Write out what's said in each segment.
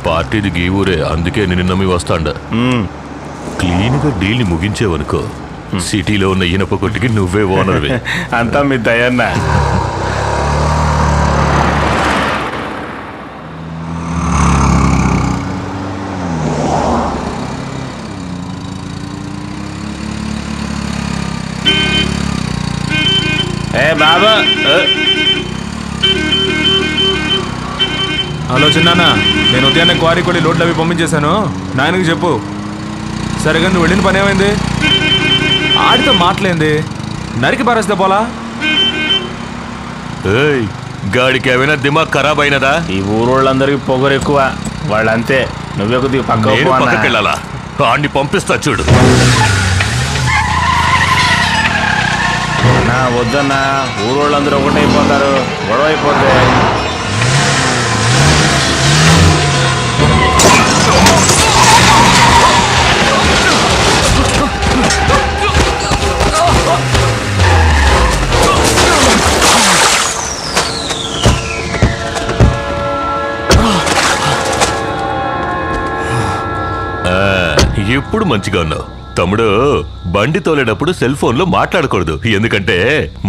పార్టీది గీ ఊరే, అందుకే నిన్ను నమ్మి వస్తాండ. క్లీన్గా డీల్ని ముగించేవనుకో, సిటీలో ఉన్న ఇనప కొట్టుకి నువ్వే ఓనర్వి. అంతా మీ దయన్న. ఏ బాబా, హలో చిన్నానా, నేను ఉదయాన్నే క్వారీ కొడి లోడ్లు అవి పంపించేశాను. నాయనకి చెప్పు. సరిగా నువ్వు వెళ్ళిన పని ఏమైంది? ఆడితో మాటలేంది, నరికి పారేస్తే పోలా? గాడికి ఏమైనా దిమాగ్ ఖరాబ్ అయినదా? ఈ ఊరోళ్ళందరికి పొగరు ఎక్కువ, వాళ్ళంతే. నువ్వే కొద్దిగా పక్కకి వెళ్ళాలా? ఆడిని పంపిస్తా చూడు. నా వద్దన్నా, ఊరోళ్ళందరూ ఒకటైపోతారు, గొడవ అయిపోతే. ఎప్పుడు మంచిగా ఉన్నావు తమ్ముడు. బండి తోలేటప్పుడు సెల్ ఫోన్ లో మాట్లాడకూడదు, ఎందుకంటే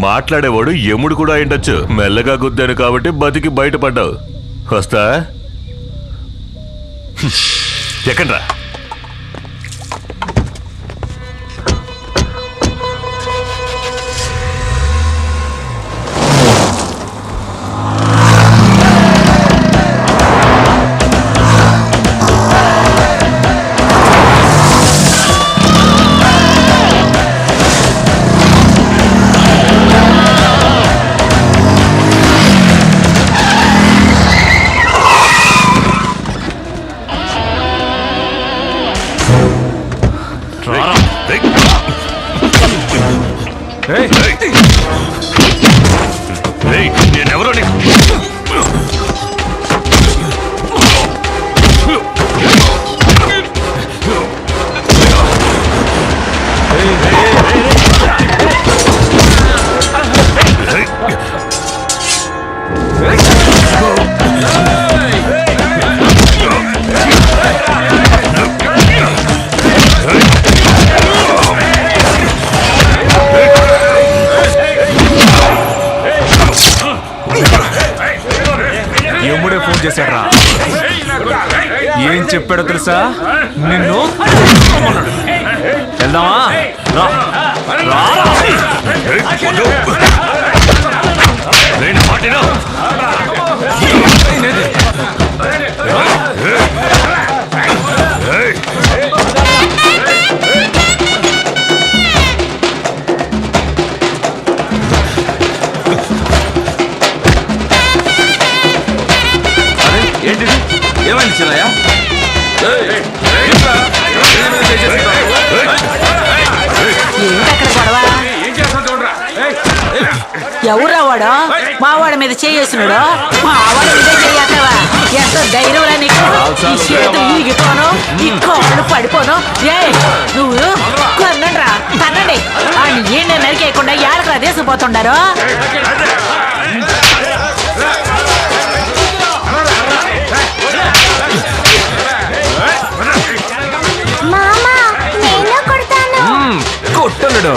మాట్లాడేవాడు యముడు కూడా అయిండొచ్చు. మెల్లగా గుద్దాను కాబట్టి బతికి బయటపడ్డావు. వస్తా. ఎక్కడ్రా? నేనెవరో నీకు యముడే ఫోన్ చేశాడ్రా. ఏం చెప్పాడో తెలుసా? నిన్ను వెళ్దామా? ఏంటిది? ఏమైంది చిన్నయ్య? ఎవరా వాడు? మా వాడి మీద చేసినాడు. మా వాడి మీద చేయవా? ఎంత ధైర్యం నీకు? ఈ చేతులు ఈగిపోను, ఈ కాళ్ళు పడిపోను. ఏ నువ్వు కొన్నండ్రా, తనండి. ఆయన ఏంటి నరికేయకుండా ఏడకరా తీసుకుపోతుండారు? కొట్టలుడు.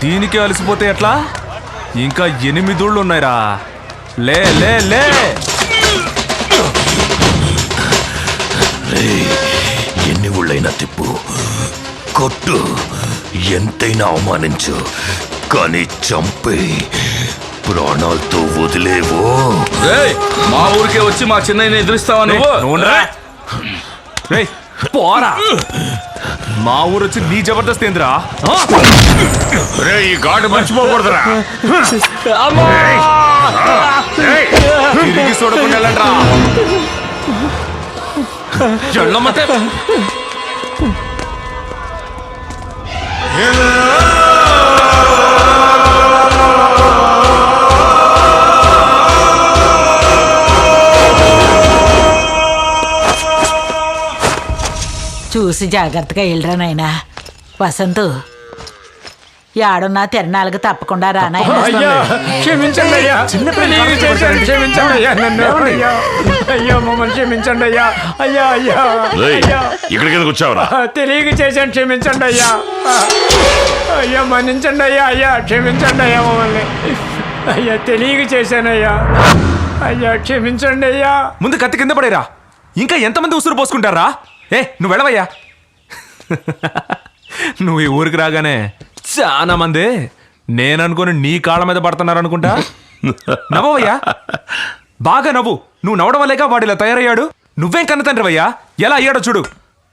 దీనికి అలసిపోతే ఎట్లా? ఇంకా 8 ఊళ్ళు ఉన్నాయిరా. లే లే లే. ఎన్ని ఊళ్ళైనా తిప్పు, కొట్టు, ఎంతైనా అవమానించు, కానీ చంపే ప్రాణాలతో వదిలేవు. మా ఊరికే వచ్చి మా చిన్నయ్యని ఎదురిస్తావా నువ్వు? పోరా, మా ఊరు వచ్చి నీ జబర్దస్త్ ఏంద్రా? ఈ ఘాటు మర్చిపోకూడదురా. తిరిగి చూడకుండా వెళ్ళండ్రా. చూసి జాగ్రత్తగా వెళ్ళరా నాయనా. వసంతు యాడున్నా తిరణాలకు తప్పకుండా రా నాయనా. అయ్యా క్షమించండి అయ్యా, తెలియక చేశాను, క్షమించండి అయ్యా, నన్ను అయ్యా, అయ్యా మమ్మల్ని క్షమించండి అయ్యా, అయ్యా అయ్యా అయ్యా, ఇక్కడికి వచ్చావరా? తెలియక చేశాను, క్షమించండి అయ్యా, అయ్యా మన్నించండి అయ్యా, అయ్యా క్షమించండి అయ్యా మమ్మల్ని, అయ్యా తెలియక చేశానయ్యా, అయ్యా క్షమించండి అయ్యా. ముందు కత్తి కింద పడేరా, ఇంకా ఎంతమంది ఉసురు పోసుకుంటారా? నువ్వు వెళ్ళవయ్యా. నువ్వు ఈ ఊరికి రాగానే చాలా మంది నేననుకుని నీ కాళ్ళ మీద పడుతున్నారు అనుకుంటా. నవ్వయ్యా, బాగా నవ్వు. నువ్వు నవ్వడం వల్లేగా వాడు ఇలా తయారయ్యాడు. నువ్వేం కన్న తండ్రివయ్యా, ఎలా అయ్యాడో చూడు.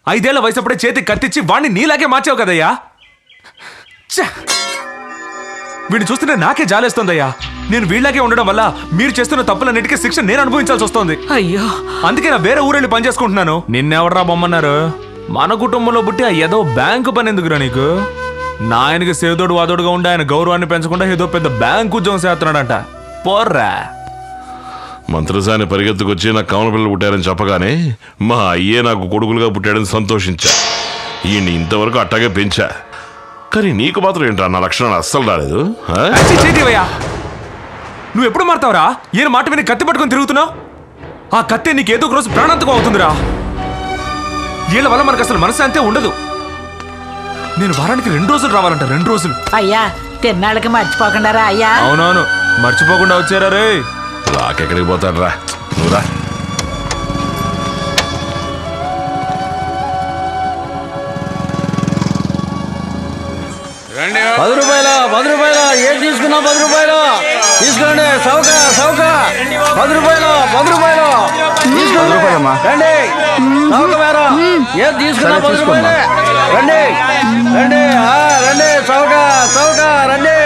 5 ఏళ్ల వయసప్పుడే చేతికి కత్తిచ్చి వాడిని నీలాగే మార్చావు కదయ్యా. వీడిని చూస్తుంటే నాకే జాలేస్తుందయ్యా. నేను వీళ్ళకే ఉండడం వల్ల మీరు చేస్తున్న తప్పులన్నిటికీ శిక్ష నేను అనుభవించాల్సి వస్తుంది. అయ్యో, అందుకే నా వేరే ఊరెళ్ళి పని చేసుకుంటున్నాను. నిన్నెవడరా బొమ్మన్నారు? మన కుటుంబంలో పుట్టి ఆ ఏదో బ్యాంకు పని ఎందుకురా నీకు? నా ఆయనకి సేదోడు వాదోడుగా ఉండి ఆయన గౌరవాన్ని పెంచకుండా ఏదో పెద్ద బ్యాంకు ఉద్యోగం చేస్తున్నాడంట. పోర్రా. మంత్రసాని పరిగెత్తుకొచ్చి నాకు కమల పిల్లలు పుట్టారని చెప్పగానే మా అయ్యే నాకు కొడుకులుగా పుట్టాడని సంతోషించా. ఈయన్ని ఇంతవరకు అట్టాగే పెంచా. కానీ నీకు మాత్రం ఏంట్రా నా లక్షణాలు అస్సలు రాలేదు. చేతివయ్యా, నువ్వు ఎప్పుడు మారుతావురా? ఈయన మాట విని కత్తి పట్టుకొని తిరుగుతున్నావు. ఆ కత్తి నీకు ఏదో ఒక రోజు ప్రాణాంతకం అవుతుందిరా. వీళ్ళ వల్ల మనకు అసలు మనశ్శాంతి ఉండదు. నేను వారానికి 2 రోజులు రావాలంట, 2 రోజులు. అయ్యా తిరణాలకి మర్చిపోకుండా రా అయ్యా. అవునవును, మర్చిపోకుండా వచ్చారా రే. నాకెక్కడికి పోతాడు రా, నువ్వురా. ₹10 ఏం తీసుకున్నా ₹10 తీసుకోండి, సౌక సౌక ₹10 తీసుకోండి, రండి సౌక మేరా, ఏం తీసుకున్నా ₹10 రండి రండి రండి, సౌక సౌక రండి.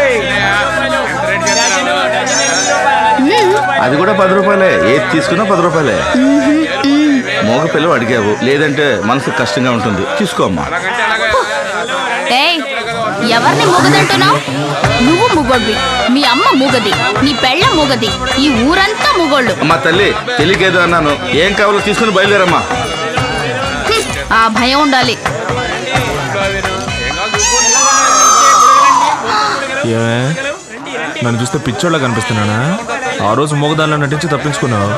అది కూడా ₹10. ఏది తీసుకున్నా ₹10. మోగ పిల్లలు అడిగావు, లేదంటే మనసు కష్టంగా ఉంటుంది, తీసుకోమ్మా. ఏయ్, ఎవరిని మూగదంటున్నావు? నువ్వు మూగోడ్వి, మీ అమ్మ మూగది, నీ పెళ్ళ మూగది, ఈ ఊరంతా మూగోళ్ళు. అమ్మా తల్లి, తెలియకేదో అన్నాను, ఏం కావాలో తీసుకుని బయలుదేరమ్మా. ఆ భయం ఉండాలి. ఏమే, నన్ను చూస్తే పిచ్చోళ్ళ కనిపిస్తున్నానా? ఆ రోజు మూగదానిలో నటించి తప్పించుకున్నావు,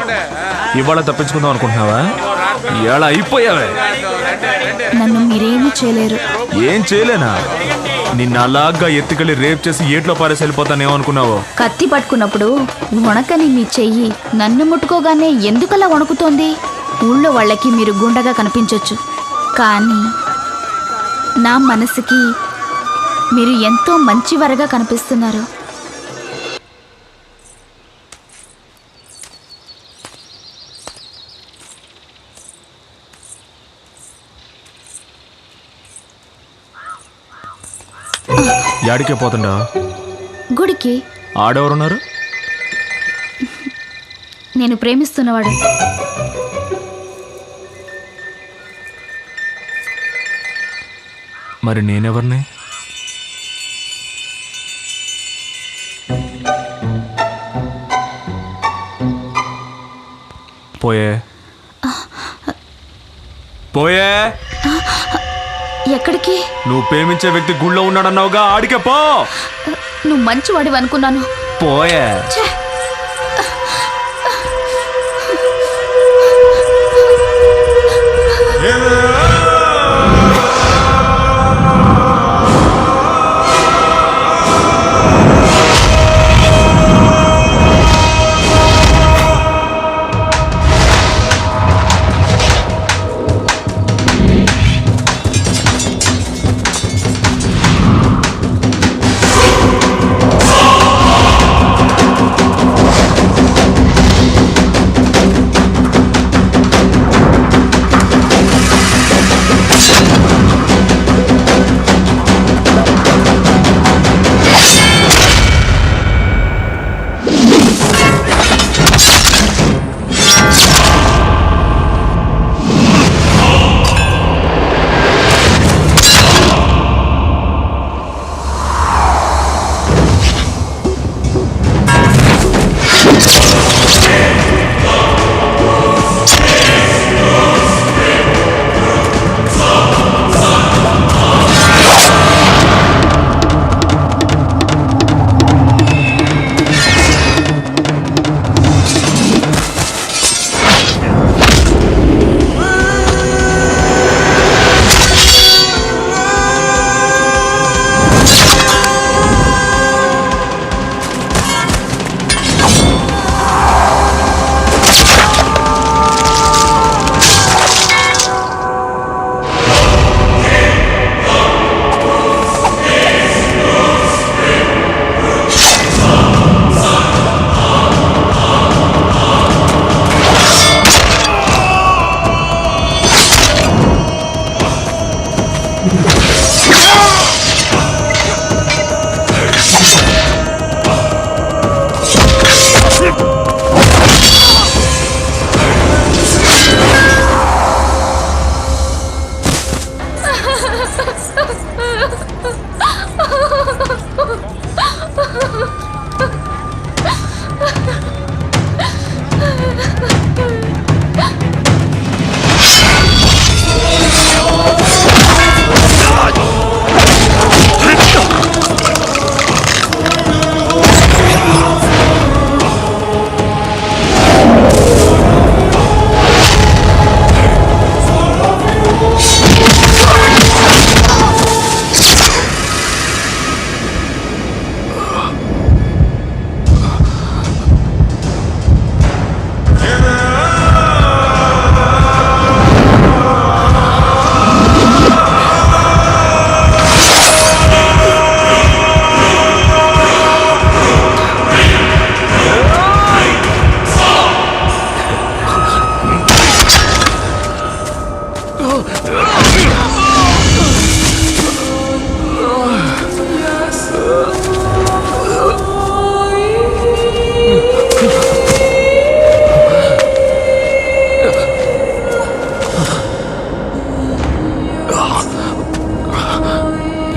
ఇవాళ తప్పించుకుందాం అనుకుంటున్నావా? ఇవాళ అయిపోయావే. నన్ను మీరేమీ చేయలేరు. ఏం చేయలేనా? నిన్ను అలాగా ఎత్తుకెళ్ళి రేప్ చేసి ఏట్లో పారేసి వెళ్ళిపోతానేమో అనుకున్నావు. కత్తి పట్టుకున్నప్పుడు వణకని మీ చెయ్యి నన్ను ముట్టుకోగానే ఎందుకలా వణుకుతోంది? ఊళ్ళో వాళ్ళకి మీరు గుండగా కనిపించొచ్చు, కానీ నా మనసుకి మీరు ఎంతో మంచివారుగా కనిపిస్తున్నారు. యాడికే పోతుండా? గుడికి. ఆడెవరున్నారు? నేను ప్రేమిస్తున్నవాడు. మరి నేనెవరిని? పోయే పోయే. ఎక్కడికి? నువ్వు ప్రేమించే వ్యక్తి గుళ్ళో ఉన్నాడన్నావుగా, ఆడికే పో. నువ్వు మంచివాడివి అనుకున్నాను. పోయే. ఛే!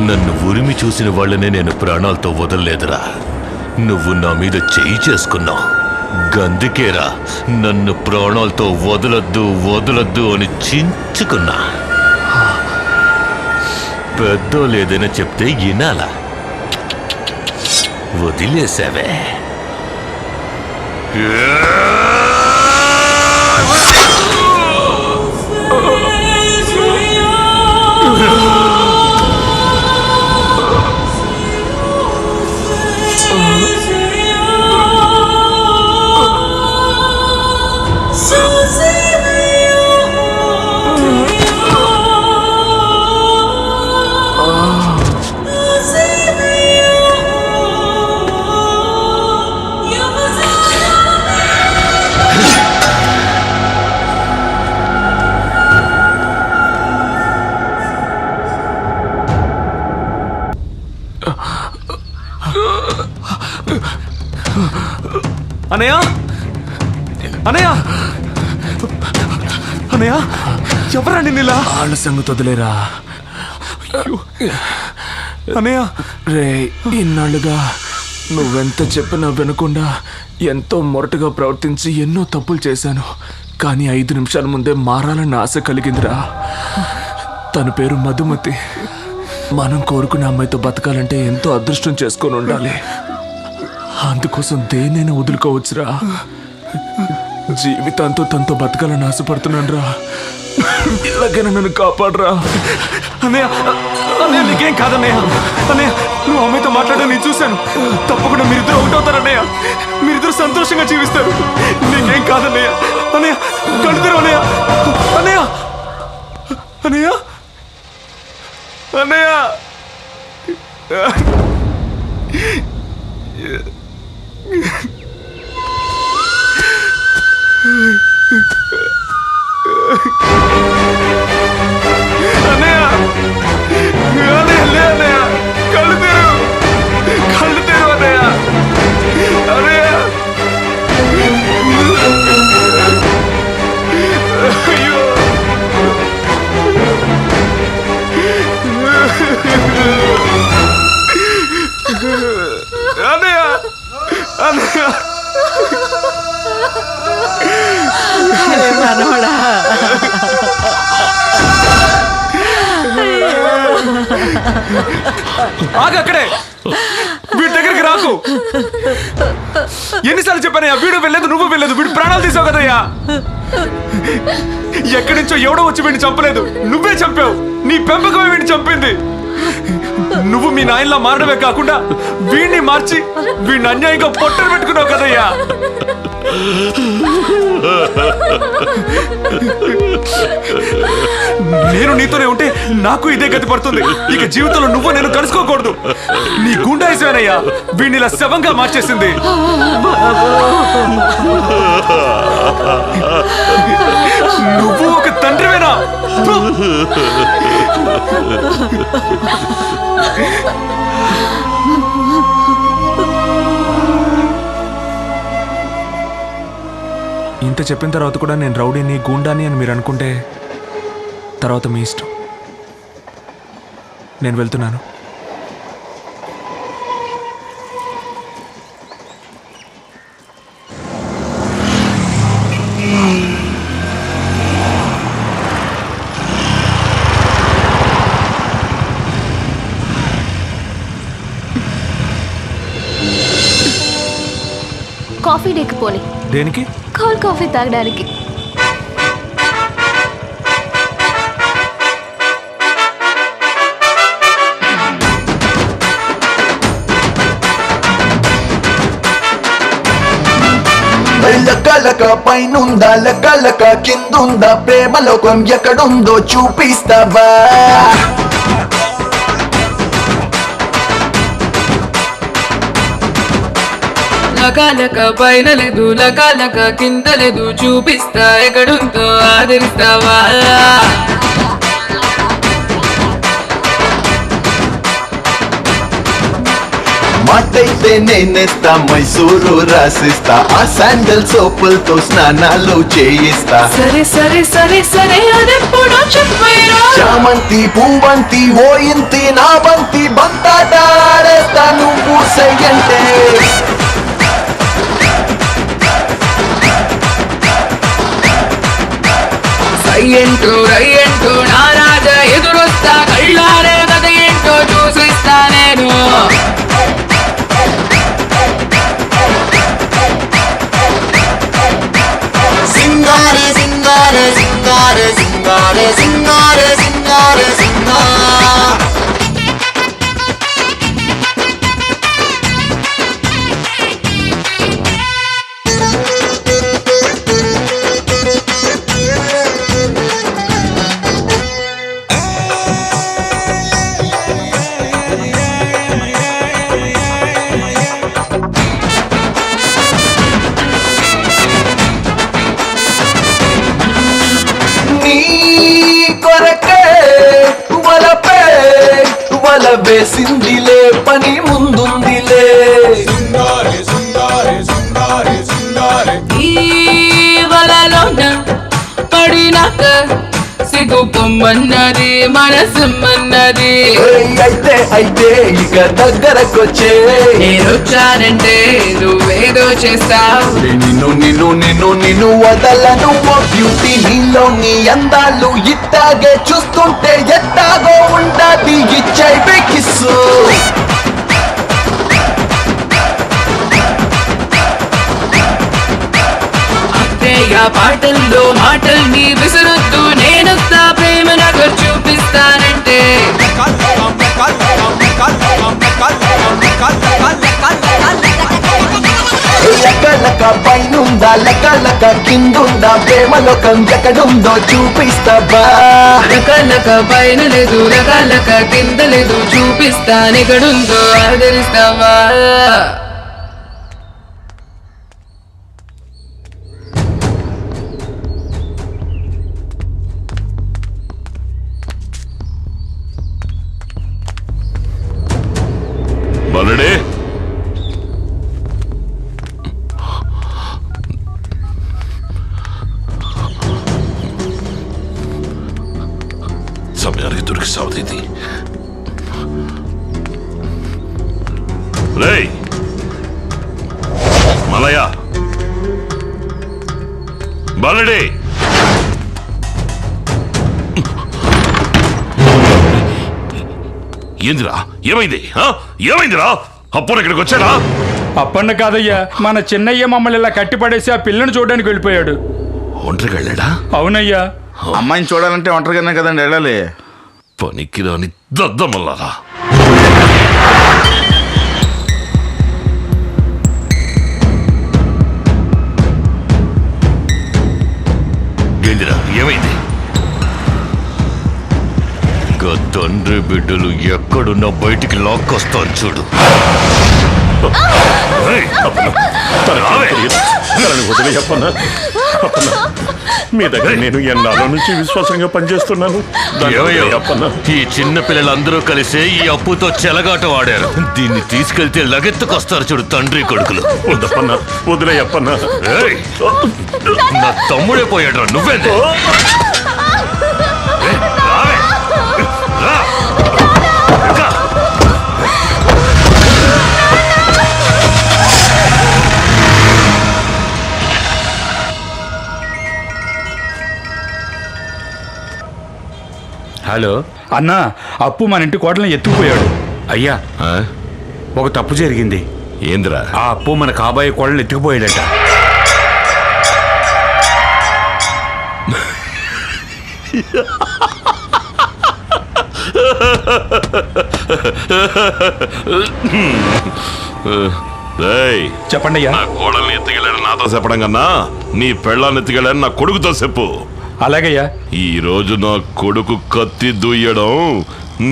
నన్ను ఉరిమి చూసిన వాళ్ళనే నేను ప్రాణాలతో వదలలేదురా. నువ్వు నా మీద చేయి చేసుకున్నావు. గందుకేరా నన్ను ప్రాణాలతో వదలొద్దు వదలొద్దు అని చించుకున్నా. పెద్దోలేదైనా చెప్తే వినాలా? వదిలేసావే. అనయ్య అనయ్య అనయ్య ఎవరండి నీలా? వాళ్ళ సంగతి వదిలేరా. అనయ్య రే, ఇన్నాళ్ళుగా నువ్వెంత చెప్పినా వినకుండా ఎంతో మొరటుగా ప్రవర్తించి ఎన్నో తప్పులు చేశాను. కానీ 5 నిమిషాల ముందే మారాలని ఆశ కలిగిందిరా. తన పేరు మధుమతి. మనం కోరుకునే అమ్మాయితో బతకాలంటే ఎంతో అదృష్టం చేసుకొని ఉండాలి. అందుకోసం దేన్నైనా వదులుకోవచ్చురా. జీవితాంతో తనతో బతకాలని ఆశపడుతున్నాను రా. ఇలాగైనా నన్ను కాపాడరా. అన్నయ్య అన్నయ్య నీకేం కాదన్నయ్య. అన్నయ్య నువ్వు అమ్మాయితో మాట్లాడడం నేను చూశాను. తప్పకుండా మీరిద్దరు ఒకటవుతారన్నయ్య. మీరిద్దరు సంతోషంగా జీవిస్తారు. నీకేం కాదన్నయ్య. అన్నయ్య కడుతురు అన్నయ్య. అన్నయ్య అన్నయ్య అన్నయ్య అన్నయ్య అన్నయ్య లే అన్నయ్య. కళ్ళు తెరు అన్నయ్య. అన్నయ్య అయ్యో అన్నయ్య అన్నయ్య మనవడా ఆగక్కడే. వీడి దగ్గరికి రాకు. ఎన్నిసార్లు చెప్పానయ్యా? వీడు వెళ్ళలేదు, నువ్వు వెళ్ళలేదు. వీడు ప్రాణాలు తీసావు కదయ్యా. ఎక్కడి నుంచో ఎవడో వచ్చి వీడిని చంపలేదు, నువ్వే చంపావు. నీ పెంపకమే వీడిని చంపింది. నువ్వు మీ నాయనలా మారడమే కాకుండా వీడిని మార్చి వీడిని అన్యాయంగా పొట్టలు పెట్టుకున్నావు కదయ్యా. నేను నీతోనే ఉంటే నాకు ఇదే గతి పడుతుంది. ఇక జీవితంలో నువ్వు నేను కలుసుకోకూడదు. నీ గుండాయిసేనయ్యా వీడిని ఇలా శవంగా మార్చేసింది. నువ్వు ఒక తండ్రివేనా? ఇంత చెప్పిన తర్వాత కూడా నేను రౌడీని గూండాని అని మీరు అనుకుంటే తర్వాత మీ ఇష్టం. నేను వెళ్తున్నాను. కాఫీ డేకి పోని. దేనికి? కోల్డ్ కాఫీ తాగడానికి. లక పైనుందా లక కిందుందా ప్రేమ లోకం ఎక్కడుందో చూపిస్తావా? లక పైన లేదు లక కింద లేదు చూపిస్తా ఎక్కడుందో ఆదరిస్తావా? మాటైతే నేనేస్తా మైసూరు రాసిస్తా ఆ శాండల్ సోపులతో స్నానాలు చేయిస్తా సరే సరే సరే సరే అదెప్పుడో చెప్పేరా చామంతి పూవంతి ఓ ఇంతి నా బంతి బంతాట ఆడేస్తా నువ్వు సయ్యంటే రయ్యంటూ నా రాజా ఎదురొస్తా కళ్ళారే కథ ఏంటో చూసిస్తా నేను సింగారే సింగారే సింగారే సింగారే సింగారే సింగారే సింగారే వల వేసిందిలే పని ముందుందిలే ఈ వలలోన పడినాక సిగ్గు పొమ్మన్నది మనసమ్మన్నది అయితే ఇక దగ్గరకొచ్చే నేనొచ్చానంటే నువ్వేదో చేస్తావు నిన్ను వదలను ఓ బ్యూటీ నీలో నీ అందాలు ఇట్టాగే చూస్తుంటే ఎట్టాగో ఉండాది ఇచ్చైపే కిస్సు పాటల్లో మాటల్ని విసురుద్దు నేనొస్తా ప్రేమ నాకు చూపిస్తానంటే లక పైనుందా లక కిందుందా ప్రేమలోకం ఎక్కడుందో చూపిస్తావా లక పైన లేదు లక కింద లేదు చూపిస్తానెక్కడుందో ఆదరిస్తావా బలడే సమయానికి దొరికి సాగుతుంది రేయ్ మలయ బలడే ఏందిరా ఏమైందిరా అప్పుడు ఇక్కడికి వచ్చాడా అప్పన్న కాదయ్యా మన చిన్నయ్య మమ్మల్ని ఇలా కట్టిపడేసి ఆ పిల్లని చూడడానికి వెళ్ళిపోయాడు ఒంటరికి వెళ్ళాడా అవునయ్యా అమ్మాయిని చూడాలంటే ఒంటరిగానే కదండి వెళ్ళాలి పనికి రాని దద్దమల్లారా ఏందిరా ఏమైంది తండ్రి బిడ్డలు ఎక్కడున్నా బయటికి లాక్కొస్తాను చూడు మీ దగ్గర నేను ఎన్నాళ్ళ నుంచి విశ్వాసంగా పనిచేస్తున్నాను ఈ చిన్న పిల్లలందరూ కలిసే ఈ అప్పుతో చెలగాట ఆడారు దీన్ని తీసుకెళ్తే లగెత్తుకొస్తారు చూడు తండ్రి కొడుకులు వద్దప్పన్నా వదిలేయప్పన్నా నా తమ్ముడే పోయాడు నువ్వేందే హలో అన్నా అప్పు మన ఇంటి కోటలను ఎత్తుకుపోయాడు అయ్యా ఒక తప్పు జరిగింది ఏంద్రా ఆ అప్పు మన కాబోయే కోడలు ఎత్తుకుపోయాడట చెప్పండి అయ్యా నా కోడల్ని ఎత్తుకెళ్ళాడు నాతో చెప్పడం కన్నా నీ పెళ్ళాన్ని ఎత్తుకెళ్ళాడు నా కొడుకుతో చెప్పు అలాగయ్యా ఈ రోజు నా కొడుకు కత్తి దుయ్యడం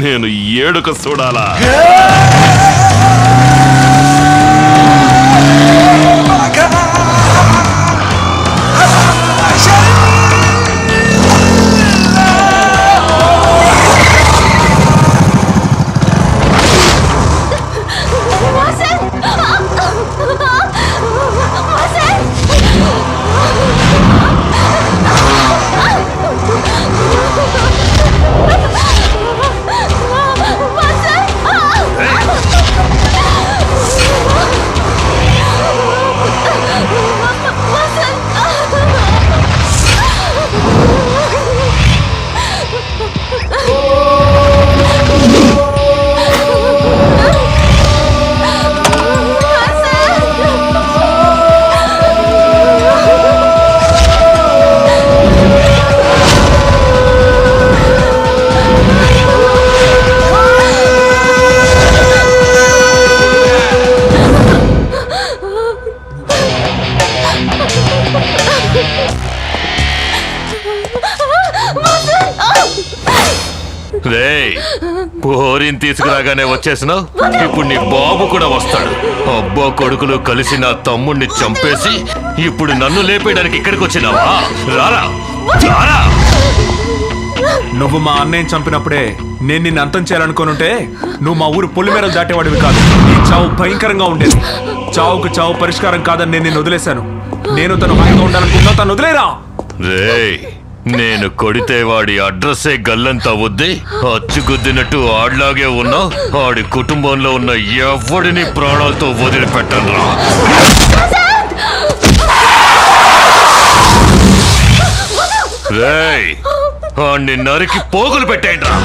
నేను ఏడుక చూడాలా రేయ్ పోరిని తీసుకురాగానే వచ్చేసినావు. ఇప్పుడు నీ బాబు కూడా వస్తాడు. అబ్బా కొడుకులు కలిసి నా తమ్ముణ్ణి చంపేసి ఇప్పుడు నన్ను లేపేయడానికి ఇక్కడికి వచ్చినావా? రారా రారా. నువ్వు మా అన్నయ్యని చంపినప్పుడే నేను నిన్ను అంతం చేయాలనుకోనుంటే నువ్వు మా ఊరు పొలిమేరలు దాటేవాడివి కాదు. నీ చావు భయంకరంగా ఉండేది. చావుకు చావు పరిష్కారం కాదని నేను నిన్ను వదిలేశాను. నేను తను హాయిగా ఉండాలనుకున్నా తను వదిలేరా. రేయ్ నేను కొడితే వాడి అడ్రస్సే గల్లంతా వద్ది అచ్చుగుద్దినట్టు ఆడ్లాగే ఉన్నా ఆడి కుటుంబంలో ఉన్న ఎవడిని ప్రాణాలతో వదిలిపెట్టనురా. రేయ్ ఆడిని నరికి పోగులు పెట్టేయండిరా.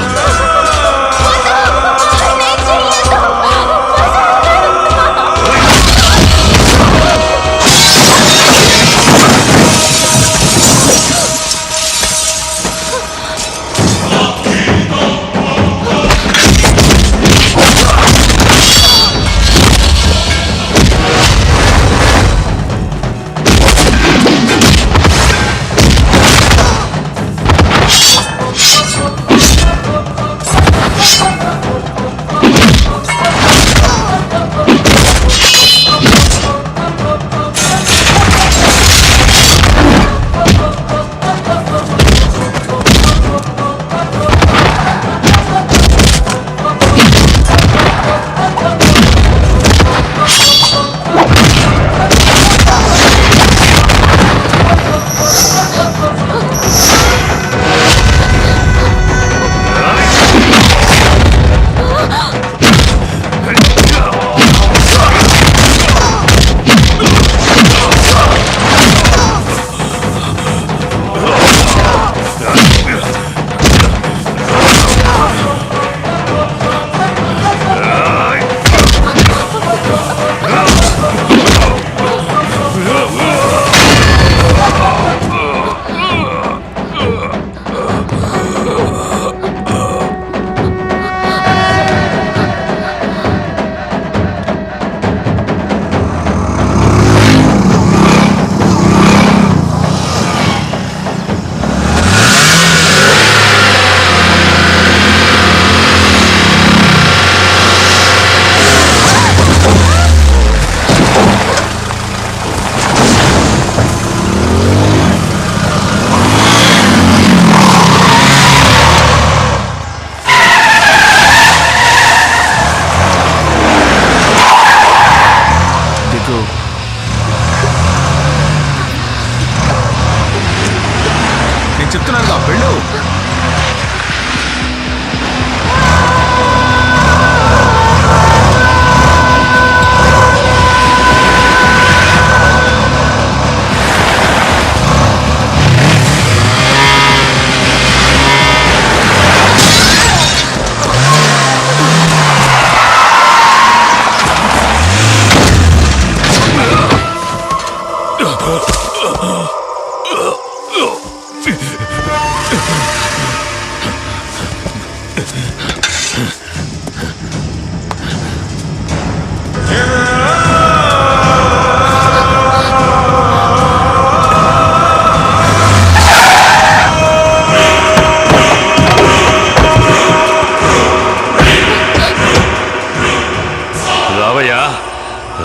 నేను చెప్తున్నాను వెళ్ళు.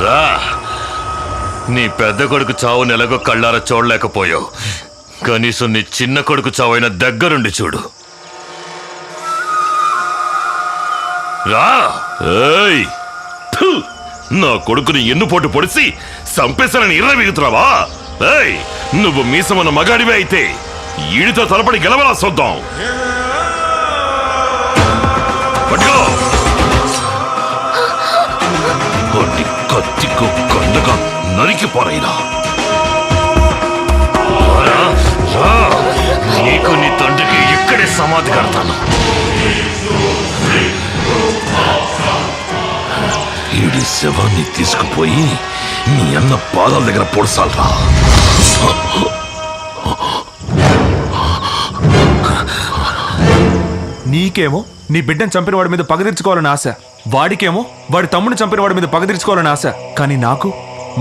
రా నీ పెద్ద కొడుకు చావు నెలగో కళ్ళారా చూడలేకపోయావు. కనీసం నీ చిన్న కొడుకు చావైన దగ్గరుండి చూడు. రా. ఏయ్ నా కొడుకుని ఎన్నుపోటు పొడిసి సంపేశానని ఇర్ర మిగుతున్నావా? ఏయ్ నువ్వు మీసమన్న మగాడివే అయితే ఈడితో తలపడి గెలవలా చూద్దాం. పట్టుకో. కత్తికు కండగా నరికి పోరైనా నీకు నీ తండ్రికి ఇక్కడే సమాధి కడతాను. ఈడి శవాన్ని తీసుకుపోయి నీ అన్న పాదాల దగ్గర పొడసాలరా. నీకేమో నీ బిడ్డను చంపిన వాడి మీద పగ తీర్చుకోవాలని ఆశ, వాడికేమో వాడి తమ్ముడిని చంపిన వాడి మీద పగ తీర్చుకోవాలని ఆశ. కానీ నాకు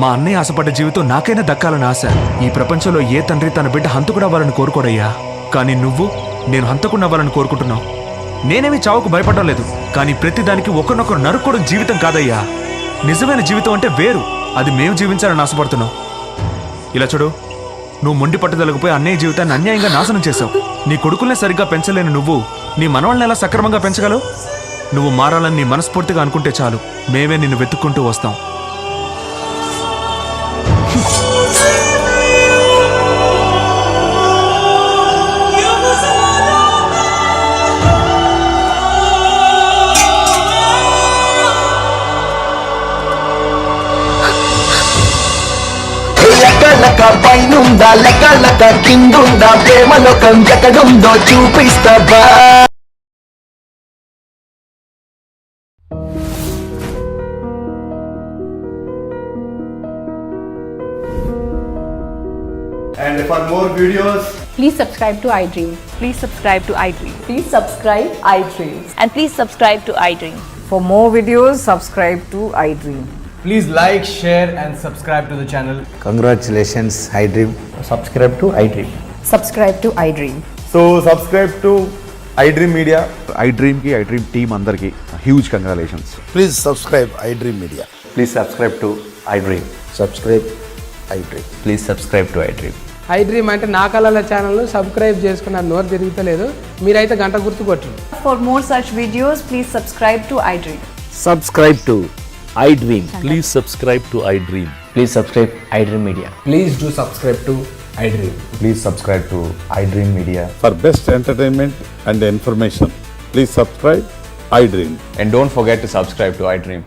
మా అన్నయ్య ఆశపడ్డ జీవితం నాకైనా దక్కాలని ఆశ. ఈ ప్రపంచంలో ఏ తండ్రి తన బిడ్డ హంతకుడు అవ్వాలని కోరుకోడయ్యా. కానీ నువ్వు నేను హంతకుడు అవ్వాలని కోరుకుంటున్నావు. నేనేమి చావుకు భయపడడం లేదు, కానీ ప్రతిదానికి ఒకరినొకరు నరుక్కోవడం జీవితం కాదయ్యా. నిజమైన జీవితం అంటే వేరు, అది మేము జీవించాలని ఆశపడుతున్నాం. ఇలా చూడు, నువ్వు మొండి పట్టుదలకు పోయి అన్నయ్య జీవితాన్ని అన్యాయంగా నాశనం చేశావు. నీ కొడుకుల్నే సరిగ్గా పెంచలేని నువ్వు నీ మనవాళ్ళని ఎలా సక్రమంగా పెంచగలవు? నువ్వు మారాలని నీ మనస్ఫూర్తిగా అనుకుంటే చాలు, మేమే నిన్ను వెతుక్కుంటూ వస్తాం. లెక్క పైనుందా లెక్క కిందుందా ప్రేమలోకం ఎక్కడుందో చూపిస్తావా? And for more videos, please subscribe to iDream. Please subscribe to iDream. Please subscribe iDream. And please subscribe to iDream. For more videos, subscribe to iDream. please like, share and subscribe to the channel. Congratulations iDream. Subscribe to iDream. Subscribe to iDream. So subscribe to iDream Media. iDream team అందరికి huge congratulations. Please subscribe iDream media. Please subscribe to iDream. Subscribe iDream. Please subscribe to iDream. iDream అంటే నా కళల channel subscribe చేసుకున్న నోరు తిరుగుతలేదు, మీరైతే గంట గుర్తు కొట్టండి. For more such videos, please subscribe to iDream. Subscribe to iDream. Please subscribe to iDream. Please subscribe iDream Media. Please do subscribe to iDream. Please subscribe to iDream Media. For best entertainment and information, please subscribe iDream. And don't forget to subscribe to iDream.